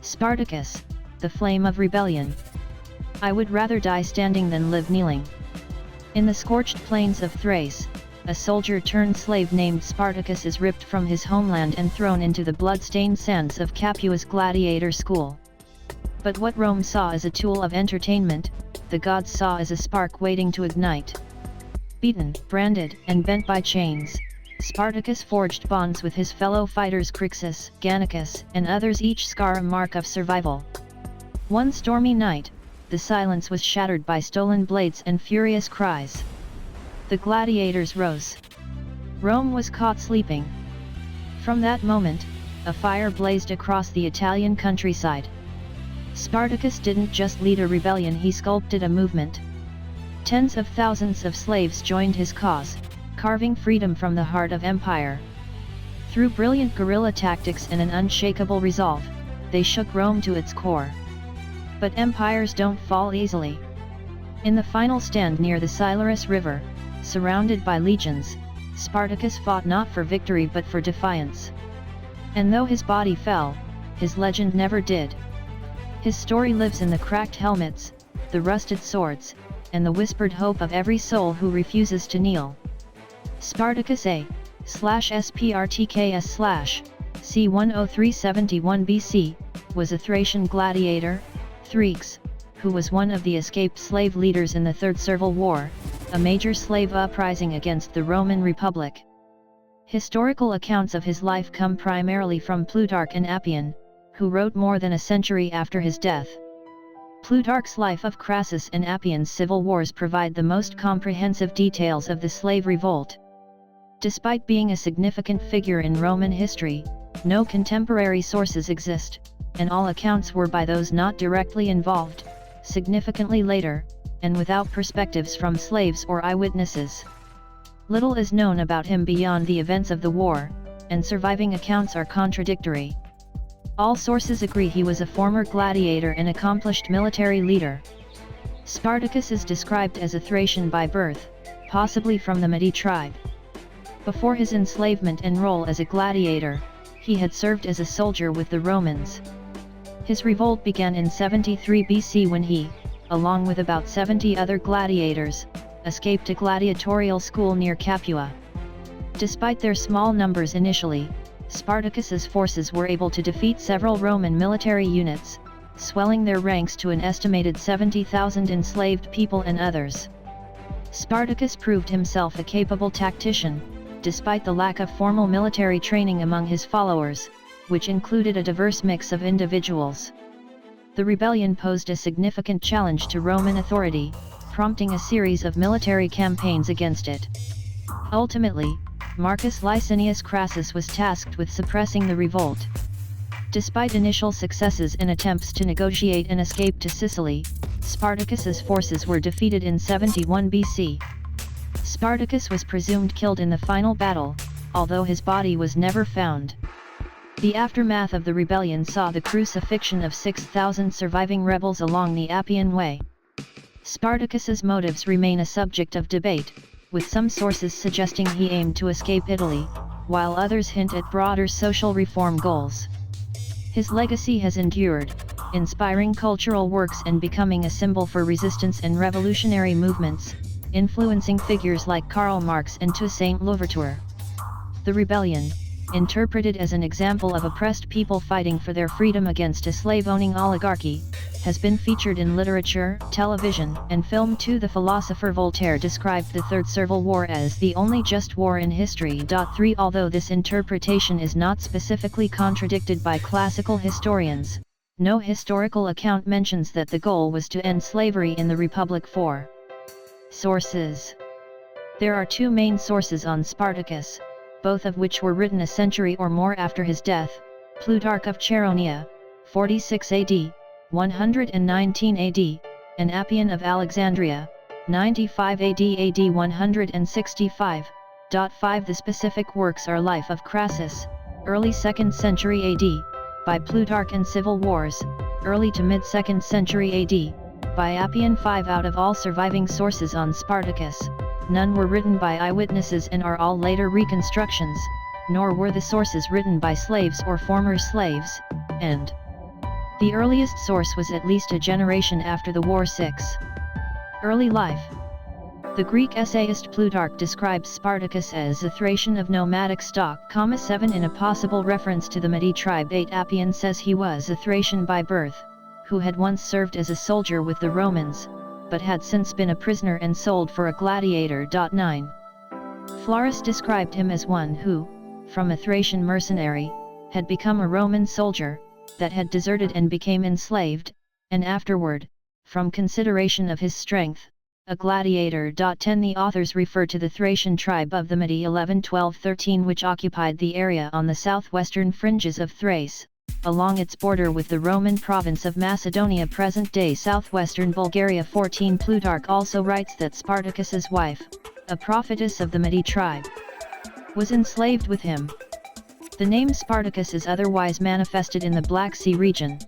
Spartacus, the flame of rebellion. I would rather die standing than live kneeling. In the scorched plains of Thrace, a soldier-turned-slave named Spartacus is ripped from his homeland and thrown into the blood-stained sands of Capua's gladiator school. But what Rome saw as a tool of entertainment, the gods saw as a spark waiting to ignite. Beaten, branded, and bent by chains, Spartacus forged bonds with his fellow fighters Crixus, Gannicus, and others, each scar a mark of survival. One stormy night, the silence was shattered by stolen blades and furious cries. The gladiators rose. Rome was caught sleeping. From that moment, a fire blazed across the Italian countryside. Spartacus didn't just lead a rebellion, he sculpted a movement. Tens of thousands of slaves joined his cause, carving freedom from the heart of empire. Through brilliant guerrilla tactics and an unshakable resolve, they shook Rome to its core. But empires don't fall easily. In the final stand near the Silurus River, surrounded by legions, Spartacus fought not for victory but for defiance. And though his body fell, his legend never did. His story lives in the cracked helmets, the rusted swords, and the whispered hope of every soul who refuses to kneel. Spartacus A/Spartacus/C10371 BC, was a Thracian gladiator, Thrax, who was one of the escaped slave leaders in the Third Servile War, a major slave uprising against the Roman Republic. Historical accounts of his life come primarily from Plutarch and Appian, who wrote more than a century after his death. Plutarch's life of Crassus and Appian's civil wars provide the most comprehensive details of the slave revolt. Despite being a significant figure in Roman history, no contemporary sources exist, and all accounts were by those not directly involved, significantly later, and without perspectives from slaves or eyewitnesses. Little is known about him beyond the events of the war, and surviving accounts are contradictory. All sources agree he was a former gladiator and accomplished military leader. Spartacus is described as a Thracian by birth, possibly from the Medi tribe. Before his enslavement and role as a gladiator, he had served as a soldier with the Romans. His revolt began in 73 BC when he, along with about 70 other gladiators, escaped a gladiatorial school near Capua. Despite their small numbers initially, Spartacus's forces were able to defeat several Roman military units, swelling their ranks to an estimated 70,000 enslaved people and others. Spartacus proved himself a capable tactician, despite the lack of formal military training among his followers, which included a diverse mix of individuals. The rebellion posed a significant challenge to Roman authority, prompting a series of military campaigns against it. Ultimately, Marcus Licinius Crassus was tasked with suppressing the revolt. Despite initial successes and attempts to negotiate an escape to Sicily, Spartacus's forces were defeated in 71 BC. Spartacus was presumed killed in the final battle, although his body was never found. The aftermath of the rebellion saw the crucifixion of 6,000 surviving rebels along the Appian Way. Spartacus's motives remain a subject of debate, with some sources suggesting he aimed to escape Italy, while others hint at broader social reform goals. His legacy has endured, inspiring cultural works and becoming a symbol for resistance and revolutionary movements, influencing figures like Karl Marx and Toussaint Louverture. The rebellion, interpreted as an example of oppressed people fighting for their freedom against a slave-owning oligarchy, has been featured in literature, television, and film too. The philosopher Voltaire described the Third Servile War as the only just war in history. 3 Although this interpretation is not specifically contradicted by classical historians, no historical account mentions that the goal was to end slavery in the Republic. 4. Sources. There are two main sources on Spartacus, both of which were written a century or more after his death: Plutarch of Chaeronea, 46 AD, 119 AD, and Appian of Alexandria, 95 AD 165. 5 The specific works are Life of Crassus, early 2nd century AD, by Plutarch, and Civil Wars, early to mid-2nd century AD, by Appian. 5 Out of all surviving sources on Spartacus, none were written by eyewitnesses and are all later reconstructions, nor were the sources written by slaves or former slaves, and The earliest source was at least a generation after the war. 6. Early life. The Greek essayist Plutarch describes Spartacus as a Thracian of nomadic stock. 7 In a possible reference to the Mede tribe. 8 Appian says he was a Thracian by birth, who had once served as a soldier with the Romans, but had since been a prisoner and sold for a gladiator. 9 Florus described him as one who, from a Thracian mercenary, had become a Roman soldier, that had deserted and became enslaved, and afterward, from consideration of his strength, a gladiator. 10 The authors refer to the Thracian tribe of the Mede 11, 12, 13 which occupied the area on the southwestern fringes of Thrace, along its border with the Roman province of Macedonia, present-day southwestern Bulgaria. 14 Plutarch also writes that Spartacus's wife, a prophetess of the Mede tribe, was enslaved with him. The name Spartacus is otherwise manifested in the Black Sea region.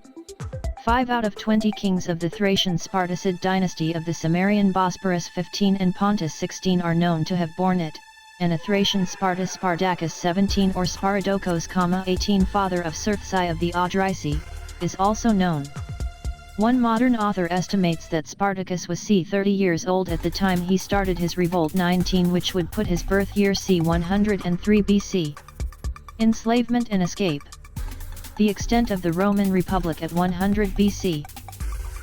5 out of 20 kings of the Thracian Spartacid dynasty of the Cimmerian Bosporus 15 and Pontus 16 are known to have borne it, and a Thracian Spartacus 17 or Sparadokos, 18 father of Cirthai of the Odrysi, is also known. One modern author estimates that Spartacus was c. 30 years old at the time he started his revolt, 19 which would put his birth year c. 103 BC. Enslavement and escape. The extent of the Roman Republic at 100 BC.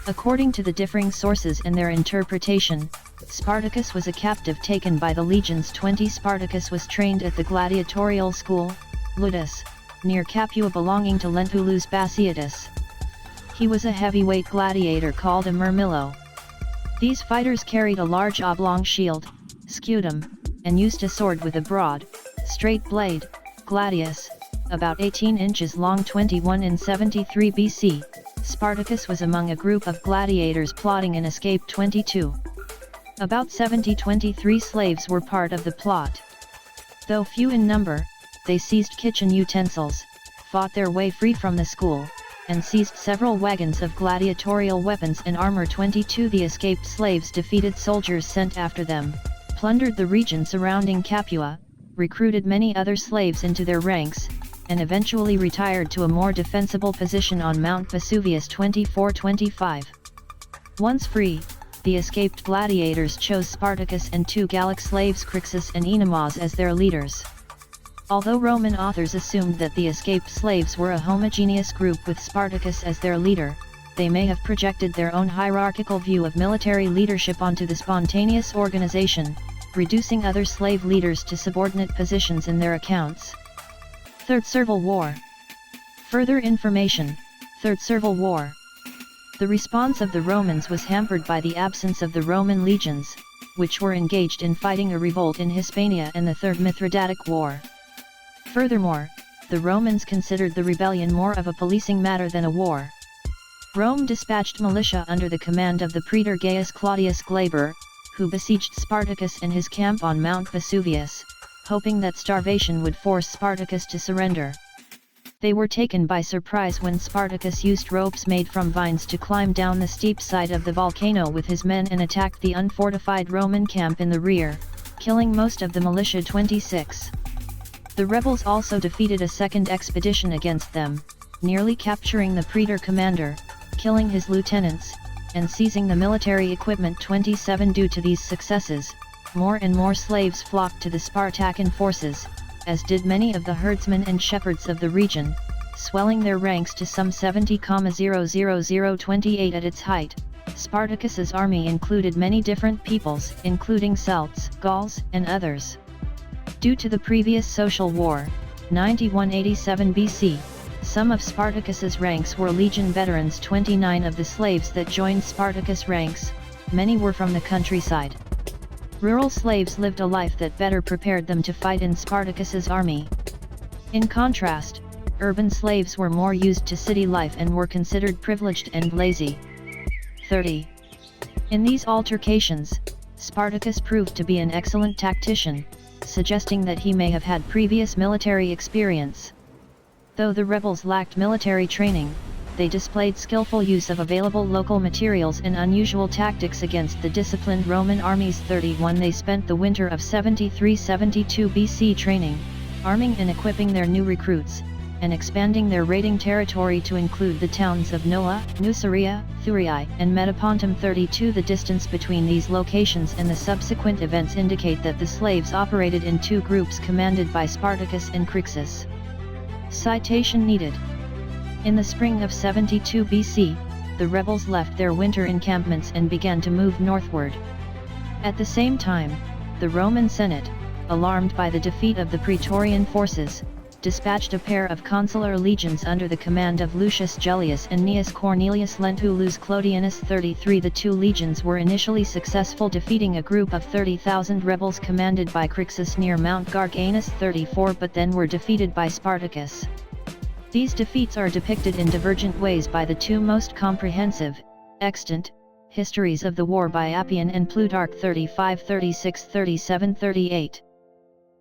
According to the differing sources and their interpretation, Spartacus was a captive taken by the legions. 20 Spartacus was trained at the gladiatorial school, Ludus, near Capua belonging to Lentulus Basiatus. He was a heavyweight gladiator called a myrmillo. These fighters carried a large oblong shield, scutum, and used a sword with a broad, straight blade, gladius, about 18 inches long. 21 In 73 BC, Spartacus was among a group of gladiators plotting an escape. 22. About 23 slaves were part of the plot. Though few in number, they seized kitchen utensils, fought their way free from the school, and seized several wagons of gladiatorial weapons and armor. 22 The escaped slaves defeated soldiers sent after them, plundered the region surrounding Capua, recruited many other slaves into their ranks, and eventually retired to a more defensible position on Mount Vesuvius. 24-25. Once free, the escaped gladiators chose Spartacus and 2 Gallic slaves Crixus and Enemos as their leaders. Although Roman authors assumed that the escaped slaves were a homogeneous group with Spartacus as their leader, they may have projected their own hierarchical view of military leadership onto the spontaneous organization, reducing other slave leaders to subordinate positions in their accounts. Third Servile War. Further information. Third Servile War. The response of the Romans was hampered by the absence of the Roman legions, which were engaged in fighting a revolt in Hispania and the Third Mithridatic War. Furthermore, the Romans considered the rebellion more of a policing matter than a war. Rome dispatched militia under the command of the praetor Gaius Claudius Glaber, who besieged Spartacus in his camp on Mount Vesuvius, hoping that starvation would force Spartacus to surrender. They were taken by surprise when Spartacus used ropes made from vines to climb down the steep side of the volcano with his men and attacked the unfortified Roman camp in the rear, killing most of the militia. 26. The rebels also defeated a second expedition against them, nearly capturing the praetor commander, killing his lieutenants, and seizing the military equipment. 27 Due to these successes, more and more slaves flocked to the Spartacan forces, as did many of the herdsmen and shepherds of the region, swelling their ranks to some 70,00028 at its height. Spartacus's army included many different peoples, including Celts, Gauls, and others. Due to the previous social war, 91-87 BC, some of Spartacus's ranks were legion veterans. 29 Of the slaves that joined Spartacus' ranks, many were from the countryside. Rural slaves lived a life that better prepared them to fight in Spartacus's army. In contrast, urban slaves were more used to city life and were considered privileged and lazy. 30. In these altercations, Spartacus proved to be an excellent tactician, suggesting that he may have had previous military experience. Though the rebels lacked military training, they displayed skillful use of available local materials and unusual tactics against the disciplined Roman armies. 31 They spent the winter of 73-72 BC training, arming and equipping their new recruits, and expanding their raiding territory to include the towns of Nola, Nuceria, Thurii, and Metapontum 32. The distance between these locations and the subsequent events indicate that the slaves operated in two groups commanded by Spartacus and Crixus. Citation needed. In the spring of 72 BC, the rebels left their winter encampments and began to move northward. At the same time, the Roman Senate, alarmed by the defeat of the Praetorian forces, dispatched a pair of consular legions under the command of Lucius Gellius and Gnaeus Cornelius Lentulus Clodianus 33. The two legions were initially successful, defeating a group of 30,000 rebels commanded by Crixus near Mount Garganus 34, but then were defeated by Spartacus. These defeats are depicted in divergent ways by the two most comprehensive, extant, histories of the war by Appian and Plutarch 35, 36, 37, 38.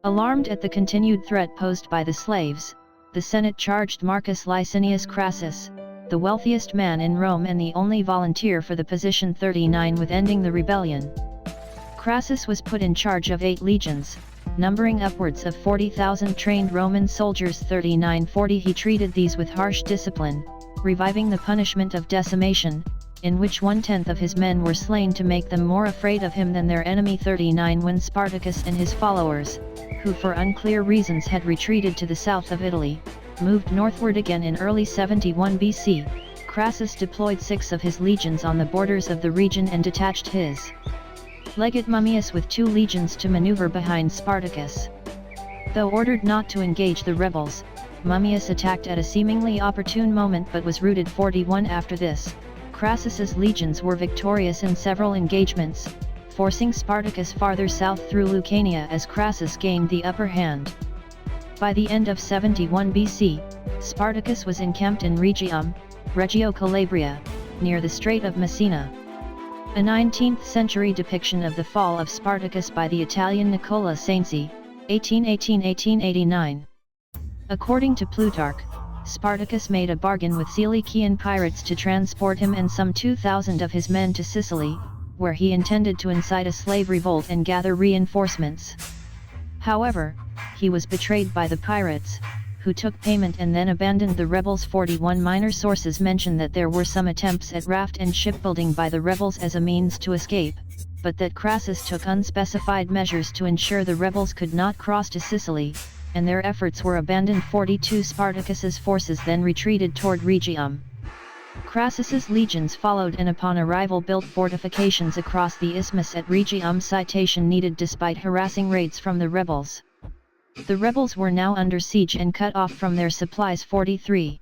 Alarmed at the continued threat posed by the slaves, the Senate charged Marcus Licinius Crassus, the wealthiest man in Rome and the only volunteer for the position 39, with ending the rebellion. Crassus was put in charge of 8 legions, numbering upwards of 40,000 trained Roman soldiers. 3940. He treated these with harsh discipline, reviving the punishment of decimation, in which 1/10 of his men were slain to make them more afraid of him than their enemy. 39. When Spartacus and his followers, who for unclear reasons had retreated to the south of Italy, moved northward again in early 71 BC, Crassus deployed 6 of his legions on the borders of the region and detached his legate Mummius with 2 legions to maneuver behind Spartacus. Though ordered not to engage the rebels, Mummius attacked at a seemingly opportune moment but was routed. 41. After this, Crassus's legions were victorious in several engagements, forcing Spartacus farther south through Lucania as Crassus gained the upper hand. By the end of 71 BC, Spartacus was encamped in Rhegium, Reggio Calabria, near the Strait of Messina. A 19th-century depiction of the fall of Spartacus by the Italian Nicola Sainzi, 1818–1889. According to Plutarch, Spartacus made a bargain with Cilician pirates to transport him and some 2,000 of his men to Sicily, where he intended to incite a slave revolt and gather reinforcements. However, he was betrayed by the pirates, who took payment and then abandoned the rebels. 41. Minor sources mention that there were some attempts at raft and shipbuilding by the rebels as a means to escape, but that Crassus took unspecified measures to ensure the rebels could not cross to Sicily, and their efforts were abandoned. 42. Spartacus's forces then retreated toward Rhegium. Crassus's legions followed and upon arrival built fortifications across the isthmus at Rhegium. Citation needed. Despite harassing raids from the rebels, the rebels were now under siege and cut off from their supplies. 43.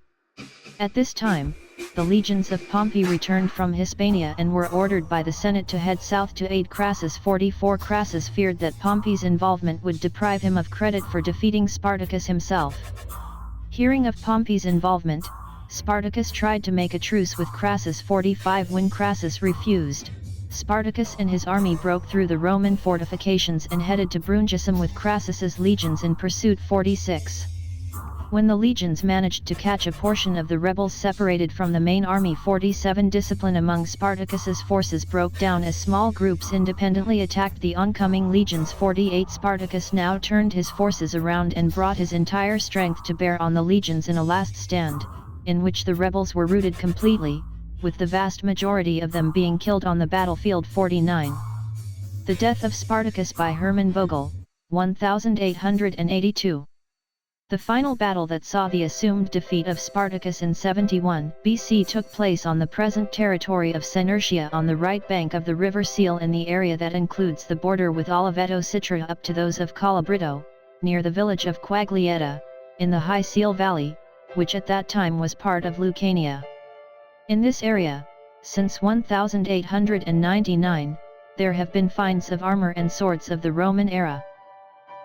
At this time, the legions of Pompey returned from Hispania and were ordered by the Senate to head south to aid Crassus. 44. Crassus feared that Pompey's involvement would deprive him of credit for defeating Spartacus himself. Hearing of Pompey's involvement, Spartacus tried to make a truce with Crassus. 45. When Crassus refused, Spartacus and his army broke through the Roman fortifications and headed to Brungisum with Crassus's legions in pursuit. 46. When the legions managed to catch a portion of the rebels separated from the main army. 47. Discipline among Spartacus's forces broke down as small groups independently attacked the oncoming legions. 48. Spartacus now turned his forces around and brought his entire strength to bear on the legions in a last stand, in which the rebels were routed completely, with the vast majority of them being killed on the battlefield. 49. The death of Spartacus by Hermann Vogel, 1882. The final battle that saw the assumed defeat of Spartacus in 71 BC took place on the present territory of Senertia on the right bank of the river Sele in the area that includes the border with Oliveto Citra up to those of Calabrito, near the village of Quaglietta, in the High Sele Valley, which at that time was part of Lucania. In this area, since 1899, there have been finds of armor and swords of the Roman era.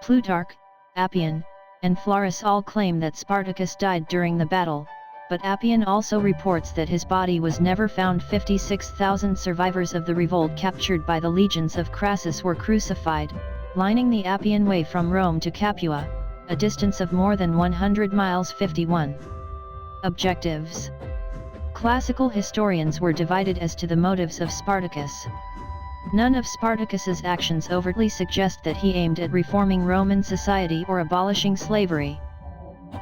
Plutarch, Appian, and Florus all claim that Spartacus died during the battle, but Appian also reports that his body was never found. 56,000 survivors of the revolt captured by the legions of Crassus were crucified, lining the Appian Way from Rome to Capua, a distance of more than 100 miles. 51. Objectives. Classical historians were divided as to the motives of Spartacus. None of Spartacus's actions overtly suggest that he aimed at reforming Roman society or abolishing slavery.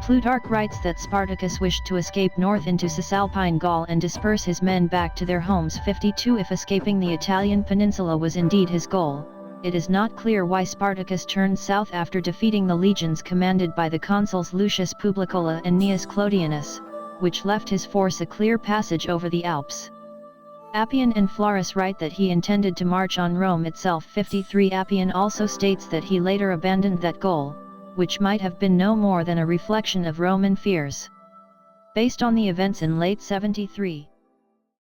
Plutarch writes that Spartacus wished to escape north into Cisalpine Gaul and disperse his men back to their homes. 52 If escaping the Italian peninsula was indeed his goal, it is not clear why Spartacus turned south after defeating the legions commanded by the consuls Lucius Publicola and Gnaeus Clodianus, which left his force a clear passage over the Alps. Appian and Florus write that he intended to march on Rome itself. 53 Appian also states that he later abandoned that goal, which might have been no more than a reflection of Roman fears. Based on the events in late 73,